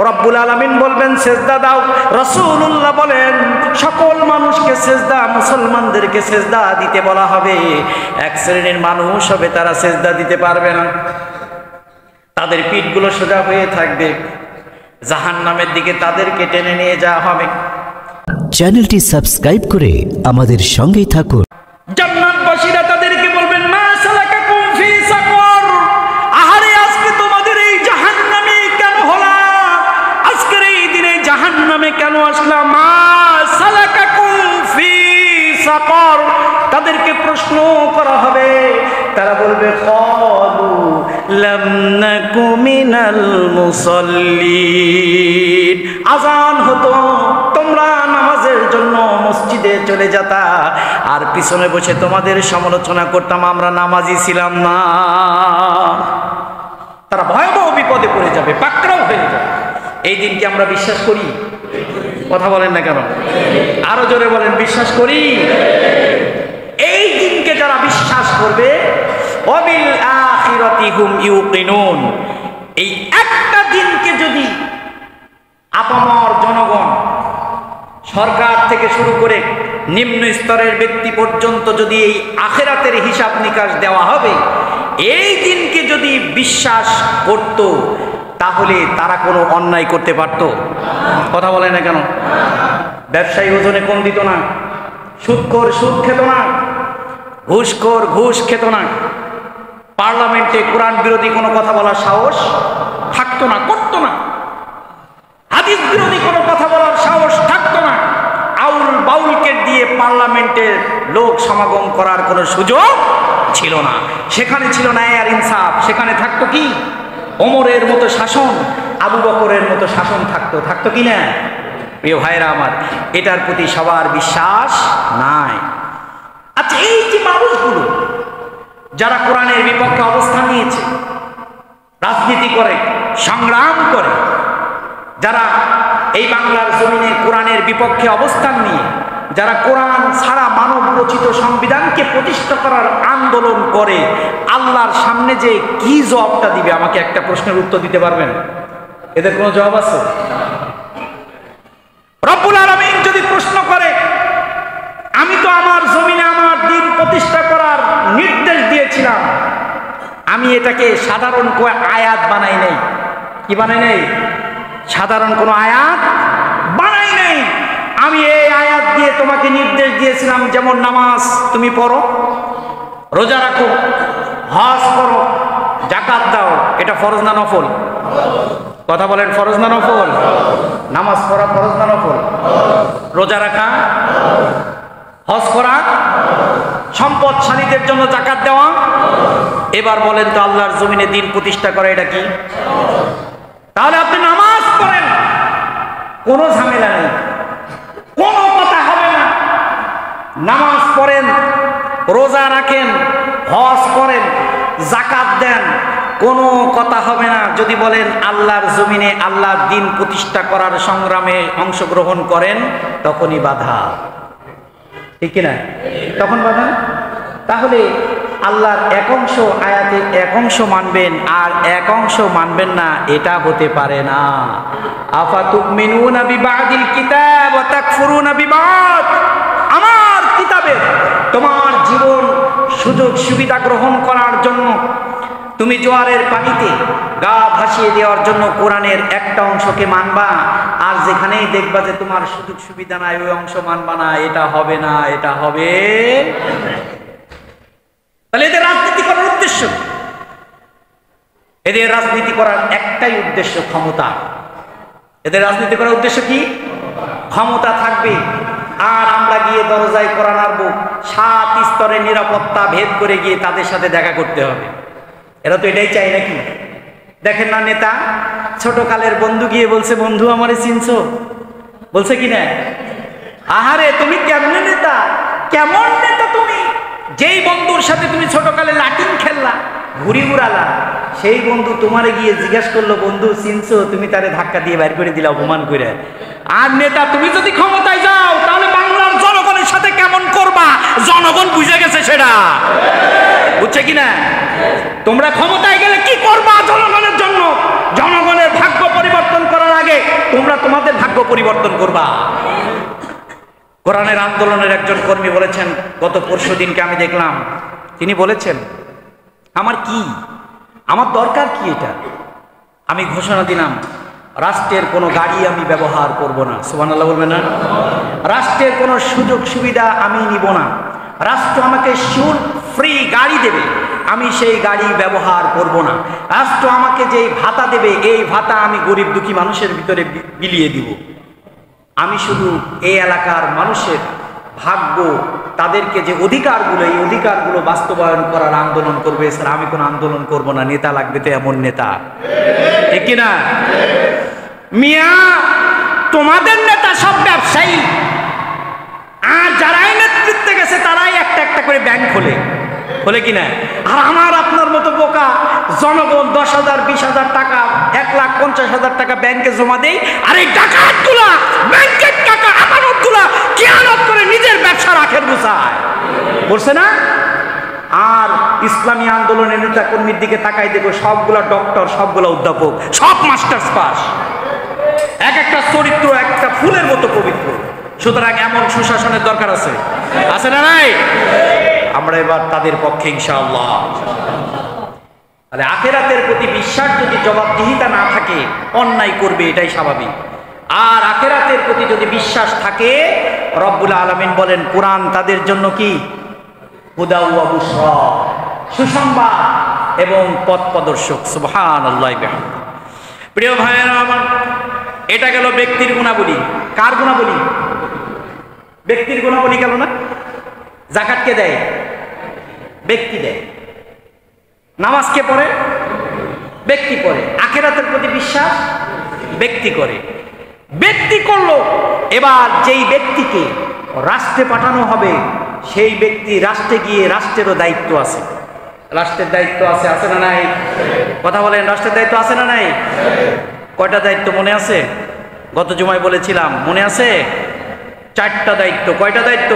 রব্বুল আলামিন বলবেন সেজদা দাও, রাসূলুল্লাহ বলেন সকল মানুষকে সেজদা, মুসলমানদেরকে সেজদা দিতে বলা হবে। এক শ্রেণীর মানুষ হবে তারা সেজদা দিতে পারবে না, তাদের পিঠগুলো সোজা হয়ে থাকবে, জাহান্নামের দিকে তাদেরকে টেনে নিয়ে যাওয়া হবে। চ্যানেলটি সাবস্ক্রাইব করে আমাদের সঙ্গেই থাকুন। জান্নাতবাসীরা তাদেরকে বলবেন মা সালাকাকুম ফি সাকর, আহারে আজকে তোমাদের এই জাহান্নামে কেন হলাম, আজকের এই দিনে জাহান্নামে কেন আসলাম? মা সালাকাকুম ফি সাকর, তাদেরকে প্রশ্ন করা হবে, তারা বলবে ক্বালু লাম নাকু মিনাল মুসাল্লিন, আযান হতো তোমরা নামাজের জন্য মসজিদে চলে যেতা, আর পিছনে বসে তোমাদের সমালোচনা করতাম আমরা নামাজি ছিলাম না। তারা ভয়াবহ বিপদে পড়ে যাবে, পাকড়াও হয়ে যাবে। এই দিনকে আমরা বিশ্বাস করি? কথা বলেন না কেন? আরো জোরে বলেন, বিশ্বাস করি? এই দিনকে যারা বিশ্বাস করবে, ওয়াবিল আখিরাতি হুম ইউকিনুন, এই একটা দিনকে যদি আপামর জনগণ, সরকার থেকে শুরু করে নিম্ন স্তরের ব্যক্তি পর্যন্ত যদি এই আখিরাতের হিসাব নিকাশ দেওয়া হবে, এই দিনকে যদি বিশ্বাস করত, তাহলে তারা কোনো অন্যায় করতে পারত? কথা বলে না কেন? ব্যবসায়ী ওজনে কম দিত না, সুদখোর সুদ খেত না, ঘুষখোর ঘুষ খেত না, পার্লামেন্টে কোরআন বিরোধী কোনো কথা বলার সাহস থাকতো না, করতো না, হাদিস বিরোধী কোনো কথা বলার সাহস থাকতো না, আউল বাউলকে দিয়ে পার্লামেন্টের লোক সমাগম করার কোনো সুযোগ ছিল না, সেখানে ছিল ন্যায় আর ইনসাফ, সেখানে থাকতো কি ওমরের মতো শাসন, আবু বকরের মতো শাসন থাকতো কি না? প্রিয় ভাইরা আমার, এটার প্রতি সবার বিশ্বাস নাই। আচ্ছা, এই যে মানুষগুলো যারা কোরআনের বিপক্ষে অবস্থান নিয়েছে, রাজনীতি করে, সংগ্রাম করে, যারা এই বাংলার জমিনে কোরআনের বিপক্ষে অবস্থান নিয়ে, যারা কোরআন ছাড়া মানব রচিত সংবিধানকে প্রতিষ্ঠা করার আন্দোলন করে, আল্লাহর সামনে যে কি জবাবটা দিবে, আমাকে একটা প্রশ্নের উত্তর দিতে পারবেন? এদের কোনো জবাব আছে? রব্বুল আলামিন যদি প্রশ্ন করে, আমি তো আমার জমিনে আমার দ্বীন প্রতিষ্ঠা করার নির্দেশ দিয়েছিলাম, আমি এটাকে সাধারণ কোনো আয়াত বানাই নাই। কি বানাই নাই? সাধারণ কোনো আয়াত বানাই নাই। আমি এই আয়াত দিয়ে তোমাকে নির্দেশ দিয়েছিলাম, যেমন নামাজ তুমি পড়ো, রোজা রাখো, হজ করো, যাকাত দাও। এটা ফরজ না নফল? কথা বলেন, ফরজ না নফল? নামাজ পড়া ফরজ না নফল? রোজা রাখা, হজ করা, সম্পদশালীদের জন্য যাকাত দেওয়া। এবার বলেন তো, আল্লাহর জমিনে দ্বীন প্রতিষ্ঠা করা এটা কি? তাহলে আপনি নামাজ পড়েন, কোনো ঝামেলা নেই, কোনো কথা হবে না। নামাজ পড়েন, রোজা রাখেন, হজ করেন, যাকাত দেন, কোনো কথা হবে না। যদি বলেন আল্লাহর জমিনে আল্লাহর দ্বীন প্রতিষ্ঠা করার সংগ্রামে অংশগ্রহণ করেন, তখনই বাধা। ঠিক কিনা? তখন বাধা। তাহলে আল্লাহর এক অংশ আয়াতে এক অংশ মানবেন আর এক অংশ মানবেন না, এটা হতে পারে না। আফাতুমিনুনা বিবাদিল কিতাব ওয়া তাকফুরুনা বিবাদ, আমার কিতাবে তোমার জীবন সুযোগ সুবিধা গ্রহণ করার জন্য, তুমি জোয়ারের পানিতে গা ভাসিয়ে দেওয়ার জন্য কোরআনের একটা অংশকে মানবা, আর যেখানেই দেখবা যে তোমার সুযোগ সুবিধা নাই, ওই অংশ মানবা না। এটা হবে না, এটা হবে। তাহলে এদের রাজনীতি করার উদ্দেশ্য, এদের রাজনীতি করার একটাই উদ্দেশ্য, ক্ষমতা। এদের রাজনীতি করার উদ্দেশ্য কি? ক্ষমতা থাকবে, আর আমরা গিয়ে দরজায় কোরআন আনবো, 7 স্তরের নিরাপত্তা ভেদ করে গিয়ে তাদের সাথে দেখা করতে হবে। এরা তো এটাই চাই নাকি? দেখেন না, নেতা ছোটকালের বন্ধু গিয়ে বলছে, বন্ধু আমারে চিনছো? বলছে কি না? আহারে তুমি কেমনে নেতা, কেমন নেতা তুমি? যেই বন্ধুর সাথে তুমি ছোটকালে লাটিম খেললা, ঘুড়ি উড়ালা, সেই বন্ধু তোমারে গিয়ে জিজ্ঞাসা করলো, বন্ধু চিনছো? তুমি তারে ধাক্কা দিয়ে বাইর করে দিলা অপমান করে। আর নেতা, তুমি যদি ক্ষমতায় যাও তাহলে বাংলার জনগণের সাথে কেমন করবা, জনগণ বুঝে গেছে সেটা। বুঝছে কিনা? তোমরা ক্ষমতায় গেলে কি করবা জনগণের জন্য? জনগণের ভাগ্য পরিবর্তন করার আগে তোমরা তোমাদের ভাগ্য পরিবর্তন করবা। কোরআনের আন্দোলনের একজন কর্মী বলেছেন, গত পরশু দিনকে আমি দেখলাম, তিনি বলেছেন, আমার দরকার কি এটা? আমি ঘোষণা দিলাম, রাষ্ট্রের কোনো গাড়ি আমি ব্যবহার করব না। সুবহানাল্লাহ বলবেন না? রাষ্ট্রের কোনো সুযোগ সুবিধা আমি নিব না। রাষ্ট্র আমাকে শুল্ক ফ্রি গাড়ি দেবে, আমি সেই গাড়ি ব্যবহার করব না। রাষ্ট্র আমাকে যেই ভাতা দেবে, এই ভাতা আমি গরিব দুঃখী মানুষের ভিতরে বিলিয়ে দিব। আমি শুধু এই এলাকার মানুষের ভাগ্য, তাদেরকে যে অধিকারগুলো, এই অধিকারগুলো বাস্তবায়ন করার আন্দোলন করবে। স্যার, আমি কোনো আন্দোলন করব না, নেতা লাগবে তো এমন নেতা, ঠিক কিনা? মিয়া, তোমাদের নেতা সব ব্যবসায়ী, আর যারাই নেতৃত্বে গেছে তারাই একটা একটা করে ব্যাংক খোলে কিনা? আর আমার আপনার মতো বোকা জনগণ 10,000 20,000 টাকা, 1,50,000 টাকা ব্যাংকে জমা দেই, আর এই ডাকাতগুলা ব্যাংকের টাকা আমানতগুলা খেয়ানত করে নিজের ব্যবসা রাখের গুছায় বলছে না? আর ইসলামী আন্দোলনের নেতা কর্মীর দিকে তাকাই দেখো, সবগুলা ডক্টর, সবগুলা অধ্যাপক, সব মাস্টার্স পাস, এক একটা চরিত্র একটা ফুলের মতো পবিত্র। সুতরাং এমন সুশাসনের দরকার আছে না নাই? আমরা এবার তাদের পক্ষে ইনশাআল্লাহ। তাহলে আখিরাতের প্রতি বিশ্বাস যদি জবাবদিহিতা না থাকে, অন্যায় করবে, এটাই স্বাভাবিক। আর আখিরাতের প্রতি যদি বিশ্বাস থাকে, রব্বুল আলামিন বলেন কোরআন তাদের জন্য কি? হুদা ওয়া বুশরা, সুসংবাদ এবং পথ প্রদর্শক। সুবহানাল্লাহ। প্রিয় ভাইয়েরা আমার, এটা গেল ব্যক্তির গুণাবলী। কার গুণাবলী? ব্যক্তির গুণাবলী গেল না? যাকাত কে দেয়? ব্যক্তি দেয়। নামাজ কে পড়ে? ব্যক্তি পড়ে। আখিরাতের প্রতি বিশ্বাস ব্যক্তি করে। ব্যক্তি করলো, এবার যেই ব্যক্তিকে রাষ্ট্রে পাঠানো হবে, সেই ব্যক্তি রাষ্ট্রে গিয়ে রাষ্ট্রেরও দায়িত্ব আছে। রাষ্ট্রের দায়িত্ব আছে না নাই? কথা বলেন, রাষ্ট্রের দায়িত্ব আছে না নাই? কয়টা দায়িত্ব মনে আছে? গত জুমায় বলেছিলাম, মনে আছে? 4টা দায়িত্ব। কয়টা দায়িত্ব?